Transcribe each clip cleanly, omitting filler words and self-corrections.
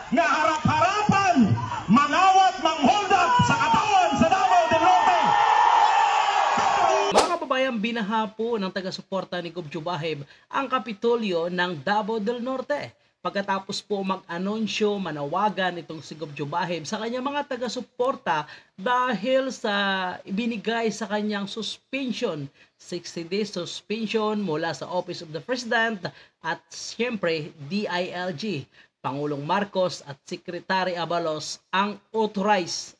nga harap-harapan mangawat manghold up sa katawan sa Davao del Norte. Mga kababayan, binaha po ng taga-suporta ni Gob Jubahib ang Kapitolyo ng Davao del Norte. Pagkatapos po mag-anunsyo, manawagan itong si Gob Jubahib sa kanyang mga taga-suporta dahil sa ibinigay sa kanyang suspension, 60-day suspension mula sa Office of the President at siyempre DILG. Pangulong Marcos at Secretary Abalos ang authorized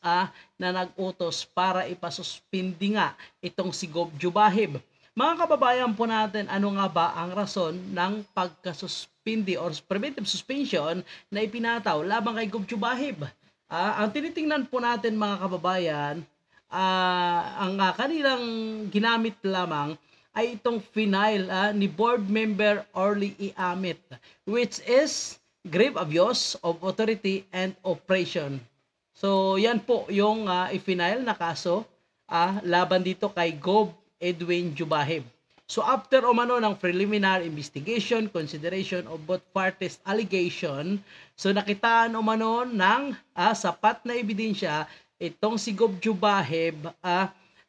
na nag-utos para ipasuspindi nga itong si Gob Jubahib. Mga kababayan po natin, ano nga ba ang rason ng pagkasuspindi or preventive suspension na ipinataw labang kay Gob Jubahib? Ang tinitingnan po natin mga kababayan, ang kanilang ginamit lamang ay itong final ni Board Member Orly E. Amit, which is grave abuse of authority and oppression. So yan po yung i-final na kaso laban dito kay Gob Edwin Jubahib. So after umano ng preliminary investigation, consideration of both parties allegation, so nakitaan umano ng sapat na ebidensya itong si Gob Jubahib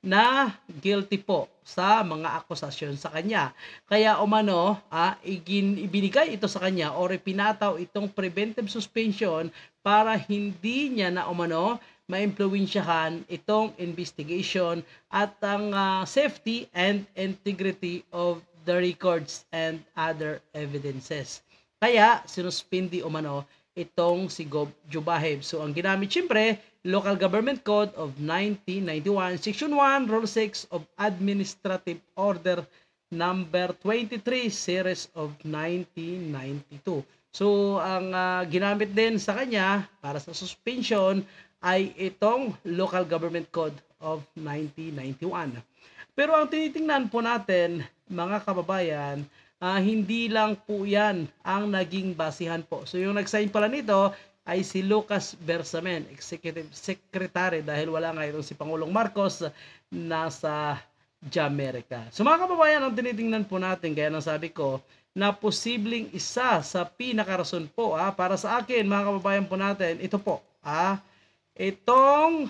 na guilty po sa mga akusasyon sa kanya. Kaya umano, ibinigay ito sa kanya o ipinataw itong preventive suspension para hindi niya na umano ma-impluwensyahan itong investigation at ang safety and integrity of the records and other evidences. Kaya sinuspindi umano itong si Gob Jubahib. So ang ginamit siyempre, Local Government Code of 1991, Section 1, Rule 6 of Administrative Order Number 23, Series of 1992. So ang ginamit din sa kanya para sa suspension ay itong Local Government Code of 1991. Pero ang tinitingnan po natin, mga kababayan, hindi lang po yan ang naging basihan po. So yung nag-sign pala nito ay si Lucas Bersamen, Executive Secretary, dahil wala nga itong si Pangulong Marcos nasa Jamaica. So mga kababayan, ang tinitingnan po natin, kaya nang sabi ko, na posibleng isa sa pinakarason po para sa akin, mga kababayan po natin, ito po, itong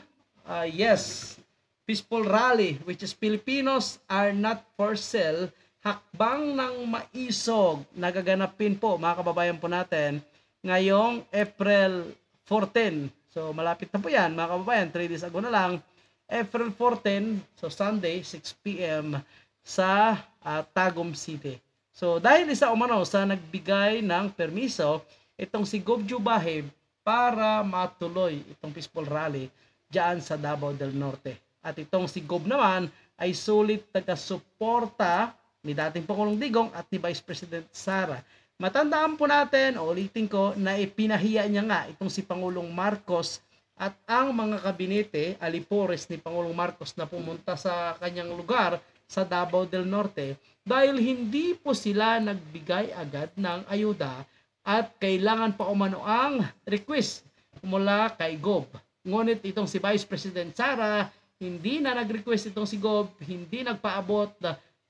peaceful rally, which is Filipinos are not for sale, hakbang ng maisog, nagaganapin po mga kababayan po natin ngayong April 14. So malapit na po yan mga kababayan, 3 days ago na lang, April 14, so Sunday, 6 p.m. sa Tagum City. So dahil isa umano sa nagbigay ng permiso itong si Gob Jubahib para matuloy itong peaceful rally diyan sa Davao del Norte. At itong si Gob naman ay sulit taga-suporta ni dating Pangulong Digong at ni Vice President Sara. Matandaan po natin, ulitin ko, na ipinahiya niya nga itong si Pangulong Marcos at ang mga kabinete, alipores ni Pangulong Marcos na pumunta sa kanyang lugar sa Davao del Norte dahil hindi po sila nagbigay agad ng ayuda at kailangan pa umano ang request mula kay Gob. Ngunit itong si Vice President Sara, hindi na nag-request itong si Gob, hindi nagpaabot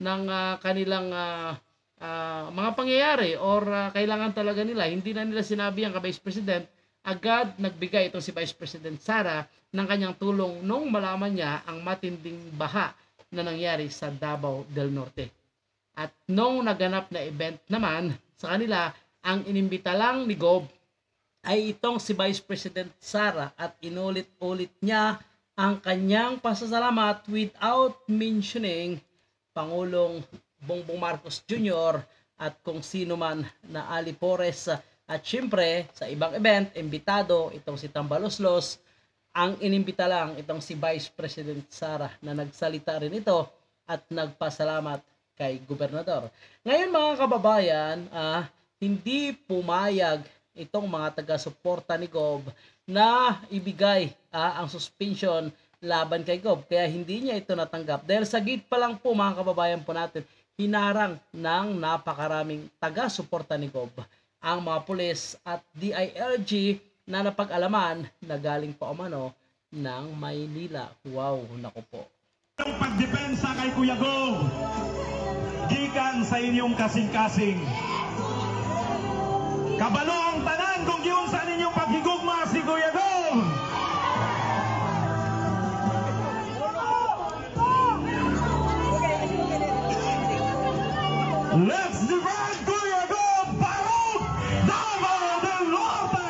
ng kanilang mga pangyayari or kailangan talaga nila, hindi na nila sinabi ang Vice President, agad nagbigay itong si Vice President Sara ng kanyang tulong nung malaman niya ang matinding baha na nangyari sa Davao del Norte. At nung naganap na event naman sa kanila, ang inimbita lang ni Gob ay itong si Vice President Sara at inulit-ulit niya ang kanyang pasasalamat without mentioning Pangulong Bongbong Marcos Jr. at kung sino man na alipores. At syempre sa ibang event, imbitado itong si Tambaloslos, ang inimbita lang itong si Vice President Sara na nagsalita rin ito at nagpasalamat kay Gobernador. Ngayon mga kababayan, hindi pumayag itong mga taga-suporta ni Gob na ibigay ang suspension laban kay Gob. Kaya hindi niya ito natanggap. Dahil sa gate pa lang po mga kababayan po natin, hinarang ng napakaraming taga-suporta ni Gob ang mga pulis at DILG na napag-alaman na galing pa umano ng Maynila. Wow, naku po. Ang pagdepensa kay Kuya Gob, gikan sa inyong kasing-kasing. Kabalo ang tanan kung giun sa inyong ng paghigugma si Kuya Dong. Let's divide Kuya Dong Barok, Davao del Norte.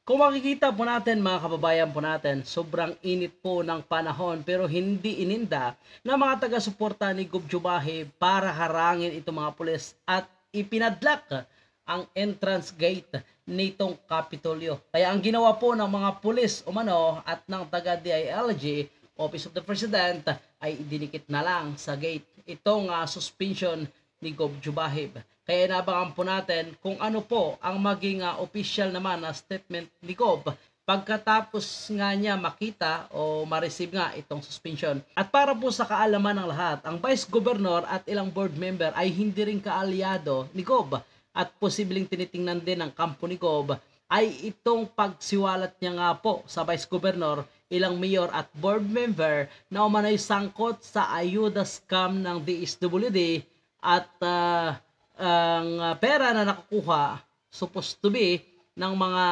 Kung makikita po natin mga kababayan po natin, sobrang init po ng panahon pero hindi ininda ng mga taga-suporta ni Gov Jubahe para harangin itong mga pulis at ipinadlock ang entrance gate nitong Kapitolyo. Kaya ang ginawa po ng mga pulis umano at ng taga-DILG, Office of the President, ay idinikit na lang sa gate itong suspension ni Gov Jubahe. Kaya inabangan po natin kung ano po ang maging official naman na statement ni Gov pagkatapos nga niya makita o ma-receive nga itong suspension. At para po sa kaalaman ng lahat, ang Vice Governor at ilang board member ay hindi rin kaalyado ni Gov at posibleng tinitingnan din ng kampo ni Gov ay itong pagsiwalat niya nga po sa Vice Governor, ilang mayor at board member na umano'y sangkot sa ayuda scam ng DSWD at ang pera na nakukuha supposed to be ng mga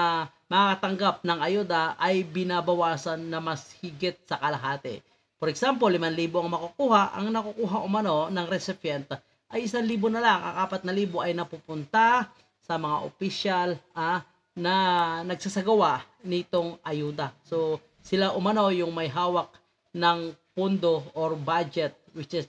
makakatanggap ng ayuda ay binabawasan na mas higit sa kalahati. For example, 5,000 ang makukuha, ang nakukuha umano ng recipient ay 1,000 na lang, ang 4,000 ay napupunta sa mga opisyal na nagsasagawa nitong ayuda. So sila umano yung may hawak ng pondo or budget which is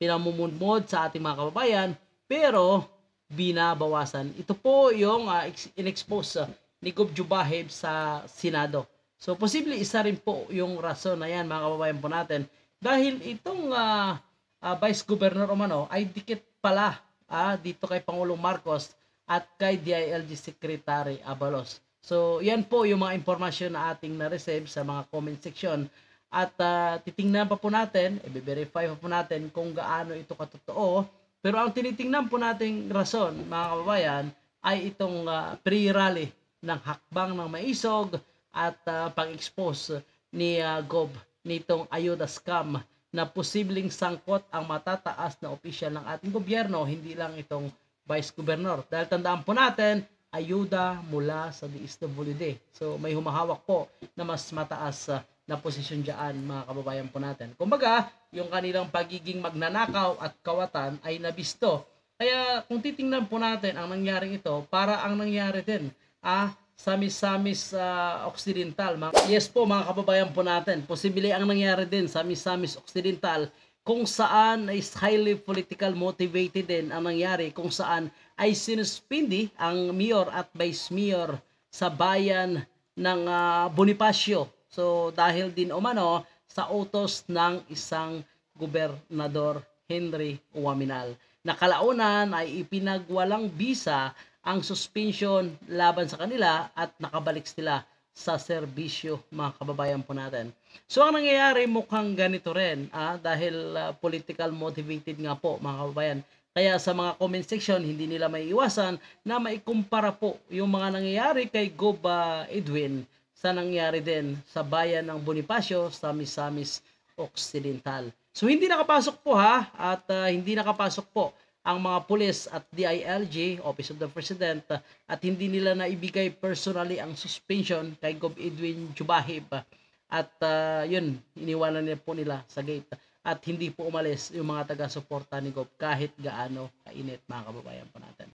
pinamumudmod sa ating mga kababayan pero binabawasan. Ito po yung in-expose ni Gov Jubahe sa Senado. So posible isa rin po yung rason na yan mga kababayan po natin dahil itong Vice Governor umano ay dikit pala dito kay Pangulong Marcos at kay DILG Secretary Abalos. So yan po yung mga impormasyon na ating na-receive sa mga comment section at titingnan pa po natin, i-verify pa po natin kung gaano ito katotoo. Pero ang tinitingnan po nating rason, mga kababayan, ay itong pre-rally ng hakbang ng maisog at pag-expose ni Gov nitong ayuda scam na posibleng sangkot ang matataas na opisyal ng ating gobyerno, hindi lang itong Vice Governor. Dahil tandaan po natin, ayuda mula sa DSWD. So may humahawak po na mas mataas na posisyon dyan mga kababayan po natin. Kumbaga, yung kanilang pagiging magnanakaw at kawatan ay nabisto. Kaya kung titingnan po natin ang nangyaring ito, para ang nangyari din sa Misamis Occidental. Yes po mga kababayan po natin, posible ang nangyari din sa Misamis Occidental kung saan is highly political motivated din ang nangyari, kung saan ay sinuspindi ang mayor at vice mayor sa bayan ng Bonifacio. So dahil din umano sa utos ng isang gobernador Henry Uwaminal. Nakalaunan ay ipinagwalang bisa ang suspension laban sa kanila at nakabalik sila sa serbisyo mga kababayan po natin. So ang nangyayari mukhang ganito rin dahil political motivated nga po mga kababayan. Kaya sa mga comment section hindi nila may iwasan na maikumpara po yung mga nangyayari kay Gov Edwin sa nangyari din sa bayan ng Bonifacio sa Misamis Occidental. So hindi nakapasok po at hindi nakapasok po ang mga pulis at DILG, Office of the President, at hindi nila naibigay personally ang suspension kay Gov Edwin Jubahe. At yun, iniwanan nila po nila sa gate. At hindi po umalis yung mga taga-suporta ni Gov kahit gaano kainit mga kababayan po natin.